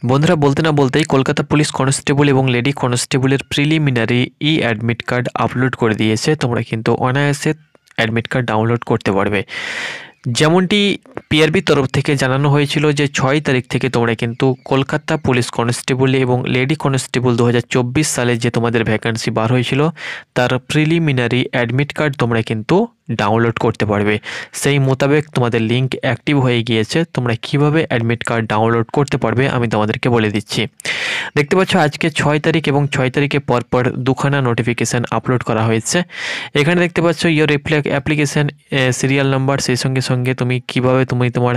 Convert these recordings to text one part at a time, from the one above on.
বন্ধুরা বলতে না বলতেই কলকাতা পুলিশ কনস্টেবল এবং লেডি কনস্টেবলের প্রিলিমিনারি অ্যাডমিট কার্ড আপলোড করে দিয়েছে। তোমরা কিন্তু অনায়াসে অ্যাডমিট কার্ড ডাউনলোড করতে পারবে। যেমনটি পিআরবির তরফ থেকে জানানো হয়েছিল যে 6 তারিখ থেকে তোমরা কিন্তু কলকাতা পুলিশ কনস্টেবল এবং লেডি কনস্টেবল 2024 সালে যে তোমাদের ভ্যাকান্সি বার হয়েছিল তার প্রিলিমিনারি অ্যাডমিট কার্ড তোমরা কিন্তু ডাউনলোড করতে পারবে। সেই মোতাবেক তোমাদের লিঙ্ক অ্যাক্টিভ হয়ে গিয়েছে। তোমরা কিভাবে অ্যাডমিট কার্ড ডাউনলোড করতে পারবে আমি তোমাদেরকে বলে দিচ্ছি। দেখতে পাচ্ছ আজকে 6 তারিখ এবং 6 তারিখে পরপর দুখানা নোটিফিকেশান আপলোড করা হয়েছে। এখানে দেখতে পাচ্ছ ইয়োর অ্যাপ্লিকেশান সিরিয়াল নাম্বার, সেই সঙ্গে সঙ্গে তুমি কিভাবে তোমার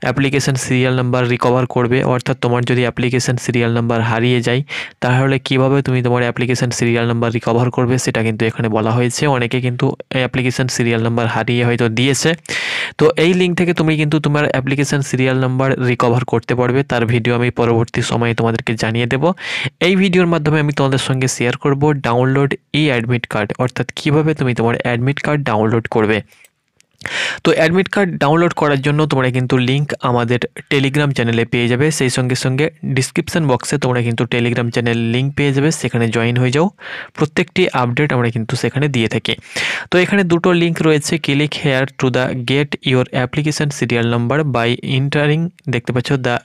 অ্যাপ্লিকেশান সিরিয়াল নাম্বার রিকভার করবে, অর্থাৎ তোমার যদি অ্যাপ্লিকেশান সিরিয়াল নাম্বার হারিয়ে যায় তাহলে কিভাবে তুমি তোমার অ্যাপ্লিকেশান সিরিয়াল নাম্বার রিকভার করবে সেটা কিন্তু এখানে বলা হয়েছে। অনেকে কিন্তু অ্যাপ্লিকেশান সিরিয়াল নাম্বার হারিয়ে হয়তো দিয়েছে, তো এই লিঙ্ক থেকে তুমি কিন্তু তোমার অ্যাপ্লিকেশান সিরিয়াল নাম্বার রিকভার করতে পারবে। তার ভিডিও আমি পরবর্তী সময়ে তোমাদেরকে জানিয়ে দেব। এই ভিডিওর মাধ্যমে আমি তোমাদের সঙ্গে শেয়ার করব ডাউনলোড অ্যাডমিট কার্ড, অর্থাৎ কিভাবে তুমি তোমার অ্যাডমিট কার্ড ডাউনলোড করবে। তো অ্যাডমিট কার্ড ডাউনলোড করার জন্য তোমরা কিন্তু লিঙ্ক আমাদের টেলিগ্রাম চ্যানেলে পেয়ে যাবে। সেই সঙ্গে সঙ্গে ডিসক্রিপশন বক্সে তোমরা কিন্তু টেলিগ্রাম চ্যানেল লিঙ্ক পেয়ে যাবে, সেখানে জয়েন হয়ে যাও। প্রত্যেকটি আপডেট আমরা কিন্তু সেখানে দিয়ে থাকি। তো এখানে দুটো লিঙ্ক রয়েছে, click here to the get your application serial number by entering, দেখতে পাচ্ছ the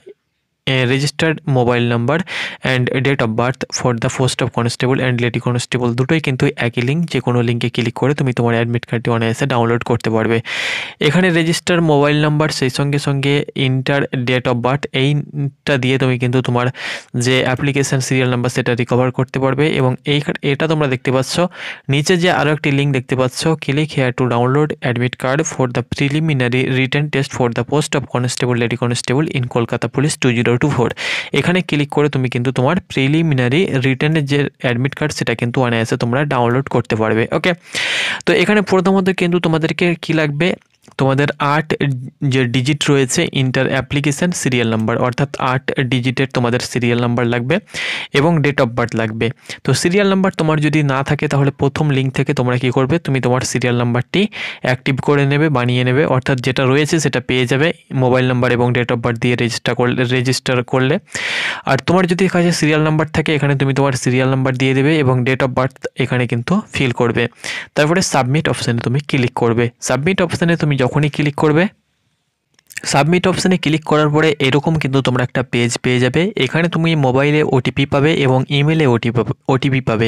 registered mobile number and date of birth for the post of constable and lady constable. দুটোই কিন্তু একই লিঙ্ক, যে কোনো লিঙ্কে ক্লিক করে তুমি তোমার অ্যাডমিট কার্ডটি অনায়াসে ডাউনলোড করতে পারবে। এখানে রেজিস্টার মোবাইল নাম্বার, সেই সঙ্গে সঙ্গে ইন্টার ডেট অফ বার্থ, এইটা দিয়ে তুমি কিন্তু তোমার যে অ্যাপ্লিকেশান সিরিয়াল নাম্বার সেটা রিকভার করতে পারবে। এবং এটা তোমরা দেখতে পাচ্ছ নিচে যে আরও একটি লিঙ্ক দেখতে পাচ্ছ, click here to download admit card for the preliminary written test for the post of constable lady constable in Kolkata police 2024। এখানে ক্লিক করে তুমি কিন্তু তোমার প্রিলিমিনারি রিটেনের যে অ্যাডমিট কার্ড সেটা কিন্তু অনায়াসে তোমরা ডাউনলোড করতে পারবে। ওকে, তো এখানে প্রথমত কিন্তু তোমাদেরকে কি লাগবে, তোমাদের 8 যে ডিজিট রয়েছে ইন্টার অ্যাপ্লিকেশান সিরিয়াল নাম্বার, অর্থাৎ 8 ডিজিটের তোমাদের সিরিয়াল নাম্বার লাগবে এবং ডেট অফ বার্থ লাগবে। তো সিরিয়াল নাম্বার তোমার যদি না থাকে তাহলে প্রথম লিঙ্ক থেকে তোমরা কি করবে, তুমি তোমার সিরিয়াল নাম্বারটি অ্যাক্টিভ করে নেবে, বানিয়ে নেবে, অর্থাৎ যেটা রয়েছে সেটা পেয়ে যাবে মোবাইল নাম্বার এবং ডেট অফ বার্থ দিয়ে রেজিস্টার করলে। আর তোমার যদি কাছে সিরিয়াল নাম্বার থাকে এখানে তুমি তোমার সিরিয়াল নাম্বার দিয়ে দেবে এবং ডেট অফ বার্থ এখানে কিন্তু ফিল করবে। তারপরে সাবমিট অপশানে তুমি ক্লিক করবে। সাবমিট অপশানে তুমি যখনই ক্লিক করবে, সাবমিট অপশানে ক্লিক করার পরে এরকম কিন্তু তোমরা একটা পেজ পেয়ে যাবে। এখানে তুমি মোবাইলে ওটিপি পাবে এবং ইমেলে ওটিপি পাবে।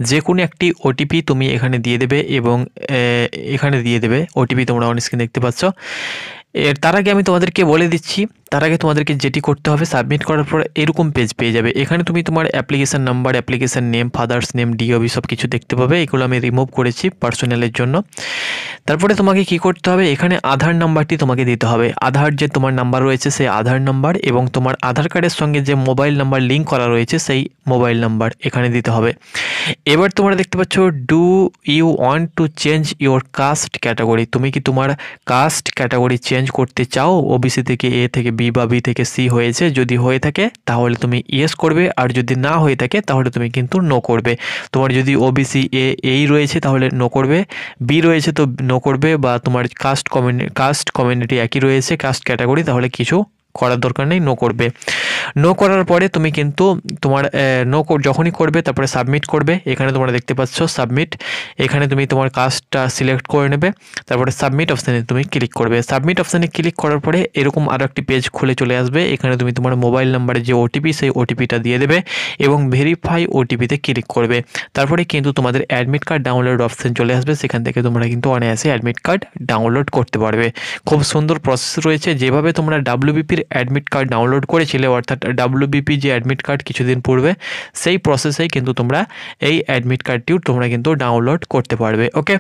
যে কোনো একটি ওটিপি তুমি এখানে দিয়ে দেবে এবং এখানে দিয়ে দেবে ওটিপি, তোমরা অন স্ক্রিন দেখতে পাচ্ছ। তার আগে আমি তোমাদেরকে বলে দিচ্ছি, তার আগে তোমাদেরকে যেটি করতে হবে, সাবমিট করার পর এরকম পেজ পেয়ে যাবে। এখানে তুমি তোমার application number, application name, father's name, DOB সব কিছু দেখতে পাবে। এগুলো আমি রিমুভ করেছি পার্সোনালের জন্য। তারপরে তোমাকে কি করতে হবে, এখানে আধার নাম্বারটি তোমাকে দিতে হবে। আধার যে তোমার নাম্বার রয়েছে সেই আধার নাম্বার এবং তোমার আধার কার্ডের সঙ্গে যে মোবাইল নাম্বার লিঙ্ক করা রয়েছে সেই মোবাইল নাম্বার এখানে দিতে হবে। এবার তোমরা দেখতে পাচ্ছ do you want to change your caste category, তুমি কি তোমার কাস্ট ক্যাটাগরি চেঞ্জ করতে চাও, ওবিসি থেকে এ থেকে বি বা বি থেকে সি হয়েছে, যদি হয়ে থাকে তাহলে তুমি ইয়েস করবে, আর যদি না হয়ে থাকে তাহলে তুমি কিন্তু নো করবে। তোমার যদি ওবিসি এই রয়েছে তাহলে নো করবে, বি রয়েছে তো নো করবে, বা তোমার কাস্ট কমিউনিটি একই রয়েছে কাস্ট ক্যাটাগরি তাহলে কিছু করার দরকার নেই, নো করবে। নো করার পরে তুমি কিন্তু তোমার যখনই করবে তারপরে সাবমিট করবে। এখানে তোমরা দেখতে পাচ্ছ সাবমিট, এখানে তুমি তোমার কাজটা সিলেক্ট করে নেবে, তারপরে সাবমিট অপশানে তুমি ক্লিক করবে। সাবমিট অপশানে ক্লিক করার পরে এরকম আরও একটি পেজ খুলে চলে আসবে। এখানে তুমি তোমার মোবাইল নাম্বারে যে ওটিপি সেই ওটিপিটা দিয়ে দেবে এবং ভেরিফাই ওটিপিতে ক্লিক করবে। তারপরে কিন্তু তোমাদের অ্যাডমিট কার্ড ডাউনলোড অপশান চলে আসবে, সেখান থেকে তোমরা কিন্তু অনায়াসে অ্যাডমিট কার্ড ডাউনলোড করতে পারবে। খুব সুন্দর প্রসেস রয়েছে, যেভাবে তোমরা ডাব্লিউবিপির অ্যাডমিট কার্ড ডাউনলোড করেছিলে, অর্থাৎ ডাব্লিউবিপি যে অ্যাডমিট কার্ড কিছুদিন পূর্বে, সেই প্রসেসেই কিন্তু তোমরা এই অ্যাডমিট কার্ডটিও তোমরা কিন্তু ডাউনলোড করতে পারবে। ওকে।